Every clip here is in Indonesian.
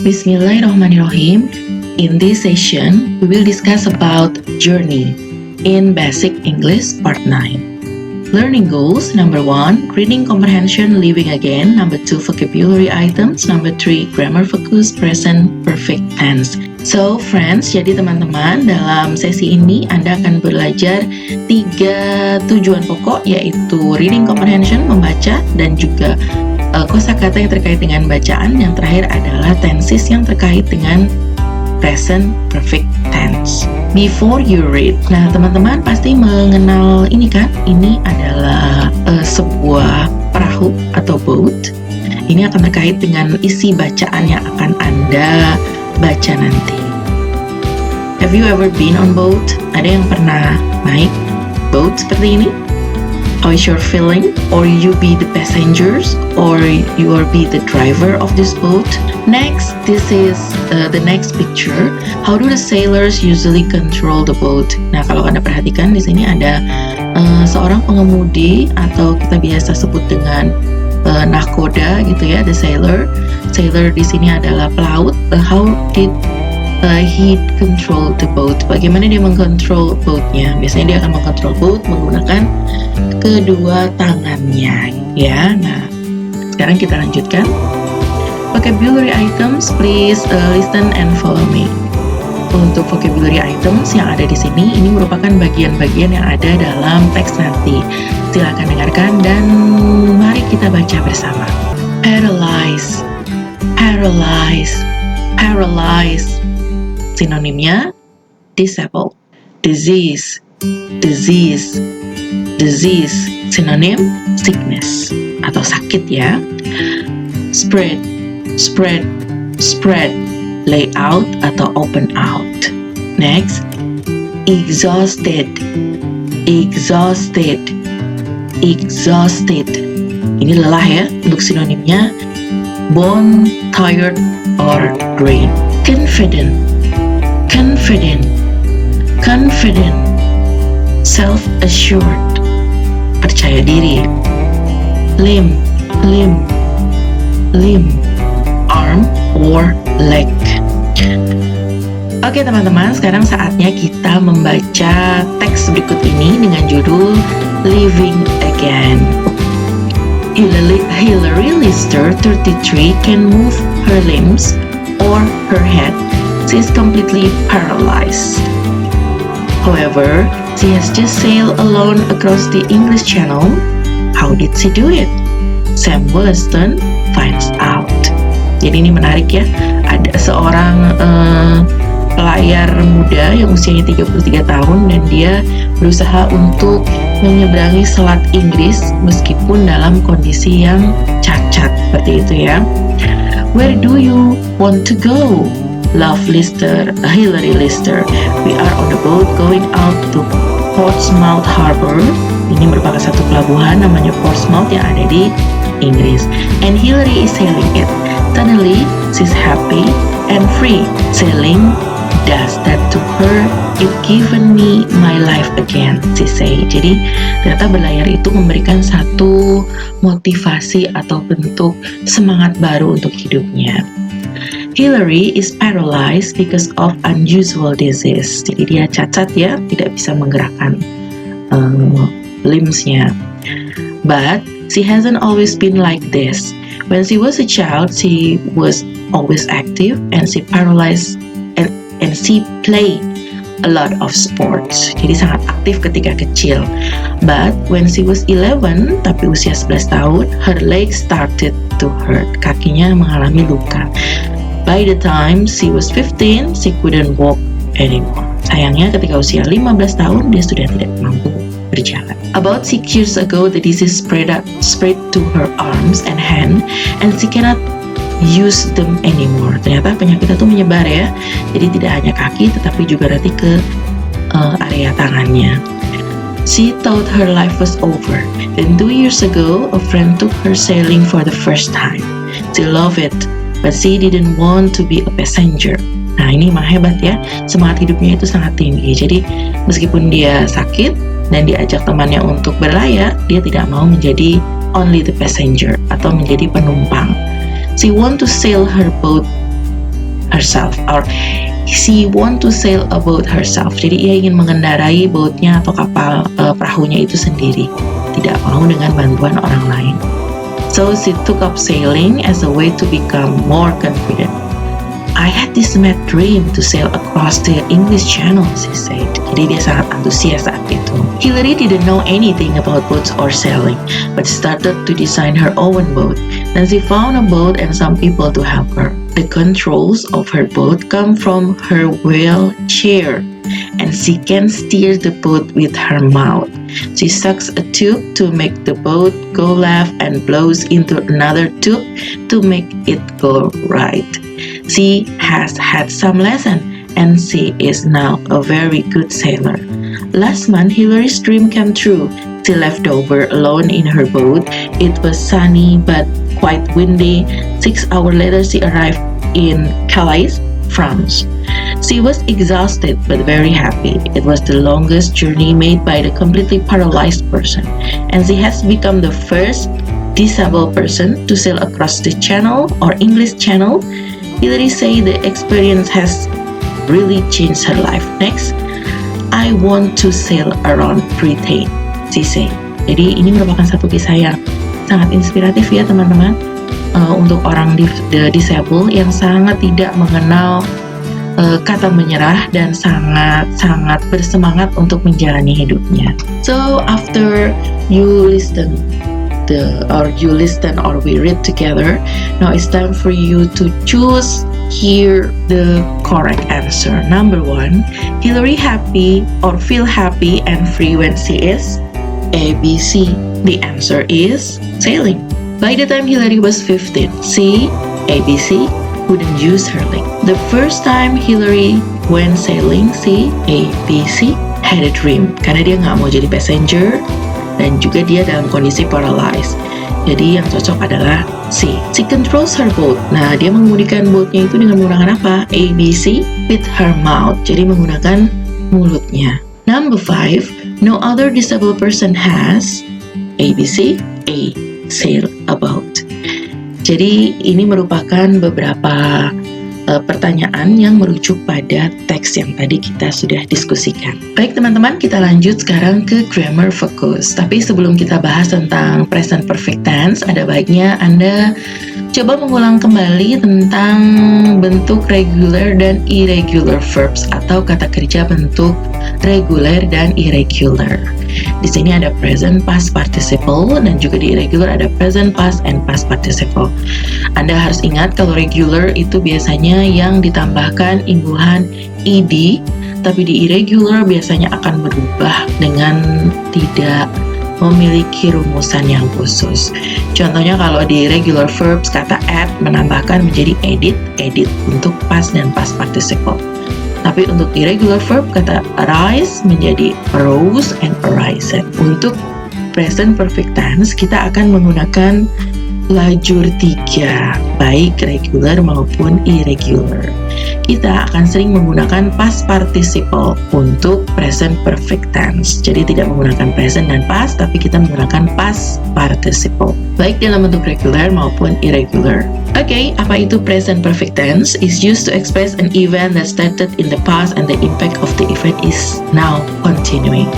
Bismillahirrahmanirrahim. In this session, we will discuss about journey in Basic English Part 9. Learning goals, number 1, reading comprehension, living again. Number 2, vocabulary items. Number 3, grammar focus, present perfect tense. So friends, jadi teman-teman, dalam sesi ini Anda akan belajar 3 tujuan pokok, yaitu reading comprehension, membaca, dan juga kosa-kata yang terkait dengan bacaan. Yang terakhir adalah tenses yang terkait dengan present perfect tense. Before you read, nah teman-teman pasti mengenal ini kan? Ini adalah sebuah perahu atau boat. Ini akan terkait dengan isi bacaan yang akan Anda baca nanti. Have you ever been on boat? Ada yang pernah naik boat seperti ini? How is your feeling? Or you be the passengers, or you are be the driver of this boat? Next, this is the next picture. How do the sailors usually control the boat? Nah, kalau Anda perhatikan di sini ada seorang pengemudi atau kita biasa sebut dengan nahkoda gitu ya, the sailor. Sailor di sini adalah pelaut. How did he control the boat? Bagaimana dia mengkontrol boatnya? Biasanya dia akan mengkontrol boat menggunakan kedua tangannya, ya. Nah, sekarang kita lanjutkan. Vocabulary items, please listen and follow me. Untuk vocabulary items yang ada di sini, ini merupakan bagian-bagian yang ada dalam teks nanti. Silakan dengarkan dan mari kita baca bersama. Paralyze, paralyze, paralyze. Sinonimnya disable. Disease, disease, disease. Sinonim sickness atau sakit ya. Spread, spread, spread. Lay out atau open out. Next, exhausted, exhausted, exhausted. Ini lelah ya. Untuk sinonimnya bone, tired, or drained. Confident, confident, confident. Self-assured, percaya diri. Limb, limb, limb. Arm or leg. Oke teman-teman, sekarang saatnya kita membaca teks berikut ini dengan judul Living Again. Hillary Lister, 33, can move her limbs or her head. She is completely paralyzed. However, she has just sailed alone across the English Channel. How did she do it? Sam Weston finds out. Jadi ini menarik ya, ada seorang pelayar muda yang usianya 33 tahun dan dia berusaha untuk menyeberangi Selat Inggris meskipun dalam kondisi yang cacat seperti itu ya. Where do you want to go? Love Lister, Hillary Lister. We are on the boat going out to Portsmouth Harbor. Ini merupakan satu pelabuhan namanya Portsmouth yang ada di Inggris. And Hillary is sailing it. Suddenly, she's happy and free. Sailing does that to her. It given me my life again, she say. Jadi, ternyata berlayar itu memberikan satu motivasi atau bentuk semangat baru untuk hidupnya. Hillary is paralyzed because of unusual disease. Jadi dia cacat ya, tidak bisa menggerakkan limbs-nya. But she hasn't always been like this. When she was a child, she was always active and she paralyzed and she played a lot of sports. Jadi sangat aktif ketika kecil. But when she was 11, tapi usia 11 tahun, her legs started to hurt. Kakinya mengalami luka. By the time she was 15, she couldn't walk anymore. Sayangnya ketika usia 15 tahun, dia sudah tidak mampu berjalan. About 6 years ago, the disease spread to her arms and hand, and she cannot use them anymore. Ternyata penyakit itu menyebar ya, jadi tidak hanya kaki, tetapi juga nanti ke area tangannya. She thought her life was over. Then 2 years ago, a friend took her sailing for the first time. She loved it, but she didn't want to be a passenger. Nah ini mah hebat ya, semangat hidupnya itu sangat tinggi. Jadi meskipun dia sakit dan diajak temannya untuk berlayar, dia tidak mau menjadi only the passenger atau menjadi penumpang. She want to sail her boat herself, or she want to sail a boat herself. Jadi ia ingin mengendarai boatnya atau kapal perahunya itu sendiri, tidak mau dengan bantuan orang lain. So she took up sailing as a way to become more confident. I had this mad dream to sail across the English Channel, she said. Jadi dia sangat antusias saat itu. Hillary didn't know anything about boats or sailing, but started to design her own boat. Then she found a boat and some people to help her. The controls of her boat come from her wheelchair, and she can steer the boat with her mouth. She sucks a tube to make the boat go left and blows into another tube to make it go right. She has had some lesson and she is now a very good sailor. Last month, Hillary's dream came true. She left over alone in her boat. It was sunny but quite windy. 6 hours later, she arrived in Calais, France. She was exhausted but very happy. It was the longest journey made by the completely paralyzed person, and she has become the first disabled person to sail across the Channel or English Channel. Hillary said the experience has really changed her life. Next, I want to sail around Britain, she said. Jadi ini merupakan satu kisah yang sangat inspiratif ya teman-teman, untuk orang disable yang sangat tidak mengenal kata menyerah dan sangat bersemangat untuk menjalani hidupnya. So after you listen or we read together, now it's time for you to choose here the correct answer. Number 1, Hillary happy or feel happy and free when she is A, B, C. The answer is sailing. By the time Hillary was 15, she, A, B, C, wouldn't use her leg. The first time Hillary went sailing, she, A, B, C, had a dream. Karena dia nggak mau jadi passenger dan juga dia dalam kondisi paralyzed. Jadi yang cocok adalah C. She controls her boat. Nah, dia mengemudikan boatnya itu dengan menggunakan apa? A, B, C, with her mouth. Jadi menggunakan mulutnya. Number 5, no other disabled person has A, B, C, A, sail a boat. Jadi ini merupakan beberapa pertanyaan yang merujuk pada teks yang tadi kita sudah diskusikan. Baik teman-teman, kita lanjut sekarang ke grammar focus. Tapi sebelum kita bahas tentang present perfect tense, ada baiknya Anda coba mengulang kembali tentang bentuk regular dan irregular verbs atau kata kerja bentuk reguler dan irregular. Di sini ada present past participle dan juga di irregular ada present past and past participle. Anda harus ingat kalau regular itu biasanya yang ditambahkan imbuhan ed, tapi di irregular biasanya akan berubah dengan tidak memiliki rumusan yang khusus. Contohnya kalau di regular verbs kata add menambahkan menjadi edit untuk past dan past participle. Tapi untuk irregular verb kata arise menjadi arose and arisen. Untuk present perfect tense kita akan menggunakan lajur 3, baik regular maupun irregular. Kita akan sering menggunakan past participle untuk present perfect tense. Jadi tidak menggunakan present dan past, tapi kita menggunakan past participle, baik dalam bentuk regular maupun irregular. Oke, apa itu present perfect tense? Is used to express an event that started in the past and the impact of the event is now continuing.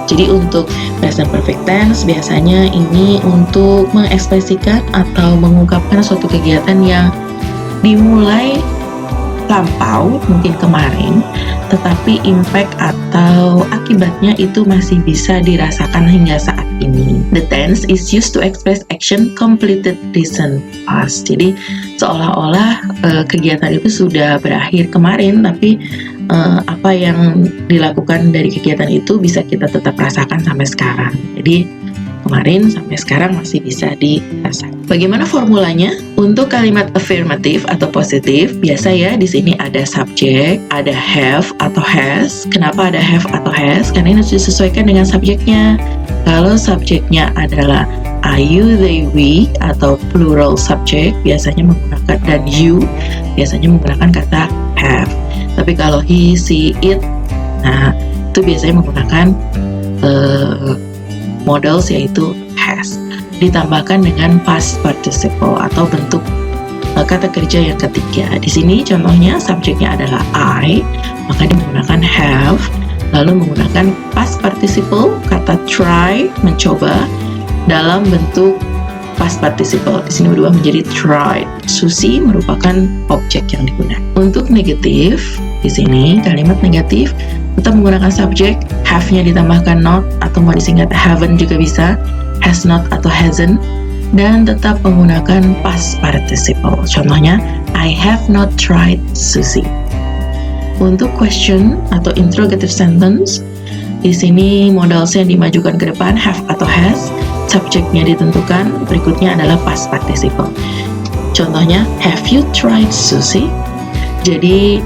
Jadi untuk present perfect tense biasanya ini untuk mengekspresikan atau mengungkapkan suatu kegiatan yang dimulai lampau, mungkin kemarin, tetapi impact atau akibatnya itu masih bisa dirasakan hingga saat ini. The tense is used to express action completed recent past. Jadi seolah-olah kegiatan itu sudah berakhir kemarin, tapi apa yang dilakukan dari kegiatan itu bisa kita tetap rasakan sampai sekarang. Jadi kemarin sampai sekarang masih bisa dirasakan. Bagaimana formulanya? Untuk kalimat affirmative atau positif, biasa ya di sini ada subjek, ada have atau has. Kenapa ada have atau has? Karena ini harus disesuaikan dengan subjeknya. Kalau subjeknya adalah I, you, they, we atau plural subject, biasanya menggunakan dan you, biasanya menggunakan kata have. Tapi kalau he, she, it, nah itu biasanya menggunakan models yaitu has, ditambahkan dengan past participle atau bentuk kata kerja yang ketiga. Di sini contohnya subjeknya adalah I, maka dia menggunakan have, lalu menggunakan past participle, kata try, mencoba, dalam bentuk past participle. Di sini berubah menjadi tried. Susi merupakan objek yang digunakan. Untuk negatif, di sini kalimat negatif tetap menggunakan subjek, have-nya ditambahkan not atau mau disingkat haven't juga bisa, has not atau hasn't, dan tetap menggunakan past participle. Contohnya, I have not tried sushi. Untuk question atau interrogative sentence, di sini modalnya dimajukan ke depan, have atau has, subjeknya ditentukan, berikutnya adalah past participle. Contohnya, have you tried sushi? Jadi,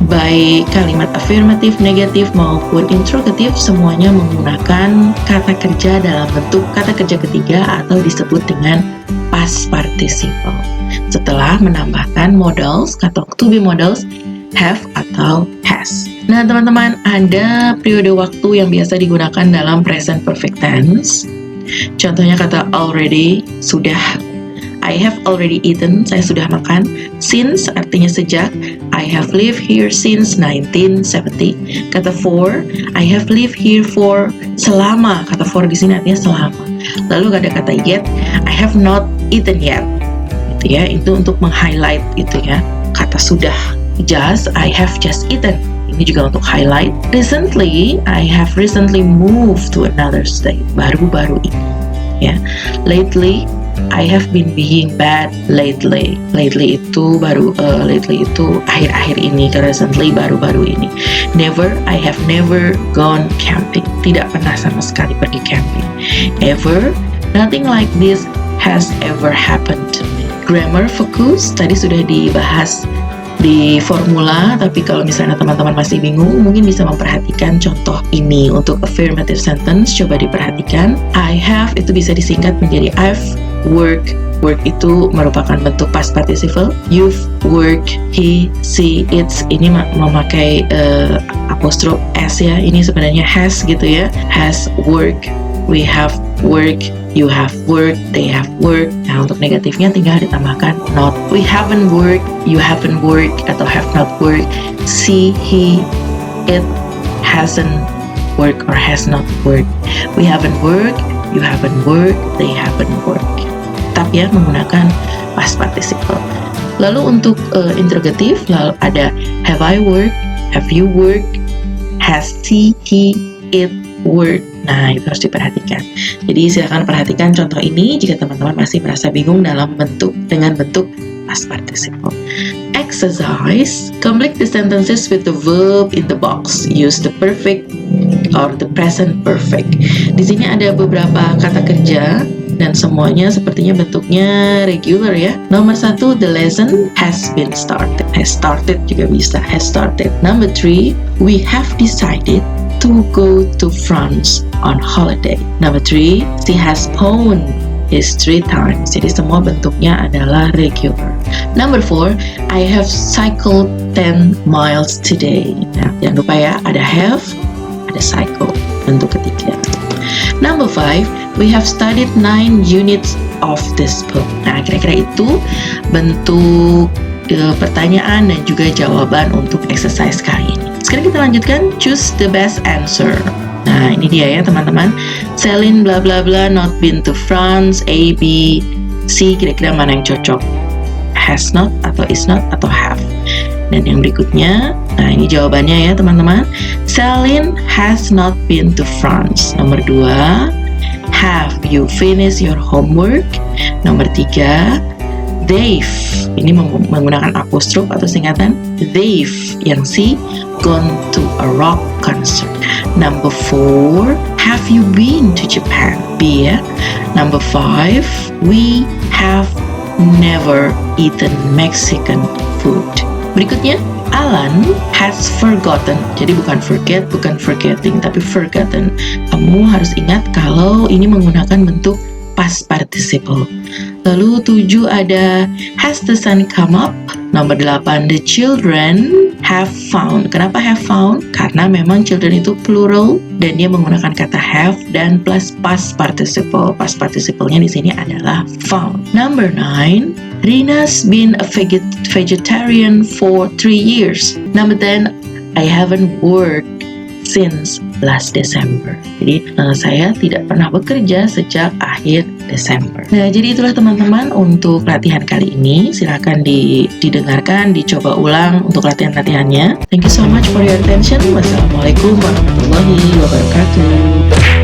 baik kalimat afirmatif, negatif, maupun interrogatif, semuanya menggunakan kata kerja dalam bentuk kata kerja ketiga atau disebut dengan past participle. Setelah menambahkan modals, kata to be modals, have atau has. Nah, teman-teman, ada periode waktu yang biasa digunakan dalam present perfect tense. Contohnya kata already, sudah. I have already eaten, saya sudah makan. Since artinya sejak. I have lived here since 1970. Kata for, I have lived here for, selama. Kata for di sini artinya selama. Lalu ada kata yet, I have not eaten yet. Itu ya, itu untuk meng-highlight itu ya. Kata sudah. Just, I have just eaten. Ini juga untuk highlight. Recently, I have recently moved to another state. Baru-baru ini. Ya. Lately, I have been being bad lately. Lately itu akhir-akhir ini. Recently baru-baru ini. Never, I have never gone camping. Tidak pernah sama sekali pergi camping. Ever, nothing like this has ever happened to me. Grammar fokus tadi sudah dibahas di formula, tapi kalau misalnya teman-teman masih bingung, mungkin bisa memperhatikan contoh ini. Untuk affirmative sentence, coba diperhatikan. I have itu bisa disingkat menjadi I've worked. Work itu merupakan bentuk past participle. You've worked, he, she, it's. Ini memakai apostrof s ya. Ini sebenarnya has gitu ya. Has worked, we have worked, you have worked, they have worked. Nah, untuk negatifnya tinggal ditambahkan not. We haven't worked, you haven't worked, atau have not worked. She, he, it hasn't worked or has not worked. We haven't worked, you haven't worked, they haven't worked. Tetap ya menggunakan past participle. Lalu untuk interrogatif, lalu ada have I worked, have you worked, has she, he, it worked. Nah, itu harus diperhatikan. Jadi silakan perhatikan contoh ini jika teman-teman masih merasa bingung dengan bentuk past participle. Exercise, complete the sentences with the verb in the box. Use the perfect or the present perfect. Di sini ada beberapa kata kerja dan semuanya sepertinya bentuknya regular ya. Nomor 1, the lesson has been started. Has started juga bisa, has started. Number 3, we have decided to go to France on holiday. Number 3, she has phoned is 3 times. Jadi semua bentuknya adalah regular. Number 4, I have cycled 10 miles today. Nah, jangan lupa ya, ada have, ada cycle, bentuk ketiga. Number 5, we have studied 9 units of this book. Nah, kira-kira itu bentuk pertanyaan dan juga jawaban untuk exercise kali ini. Sekarang kita lanjutkan, choose the best answer. Nah, ini dia ya teman-teman. Celine bla bla bla not been to France, A, B, C, kira-kira mana yang cocok? Has not atau is not atau have. Dan yang berikutnya, nah ini jawabannya ya teman-teman. Celine has not been to France. Nomor 2, have you finished your homework? Nomor 3, they've, ini menggunakan apostrof atau singkatan, they've, yang C, gone to a rock concert. Number 4, have you been to Japan? B ya. Number 5, we have never eaten Mexican food. Berikutnya, Alan has forgotten. Jadi bukan forget, bukan forgetting, tapi forgotten. Kamu harus ingat kalau ini menggunakan bentuk past participle. Lalu 7 ada has the sun come up. Nomor 8, the children have found. Kenapa have found? Karena memang children itu plural dan dia menggunakan kata have dan plus past participle. Past participle-nya di sini adalah found. Number 9, Rina's been a vegetarian for 3 years. Number 10, I haven't worked since last December. Jadi saya tidak pernah bekerja sejak akhir Desember. Nah, jadi itulah teman-teman untuk latihan kali ini. Silakan didengarkan, dicoba ulang untuk latihan-latihannya. Thank you so much for your attention. Wassalamualaikum warahmatullahi wabarakatuh.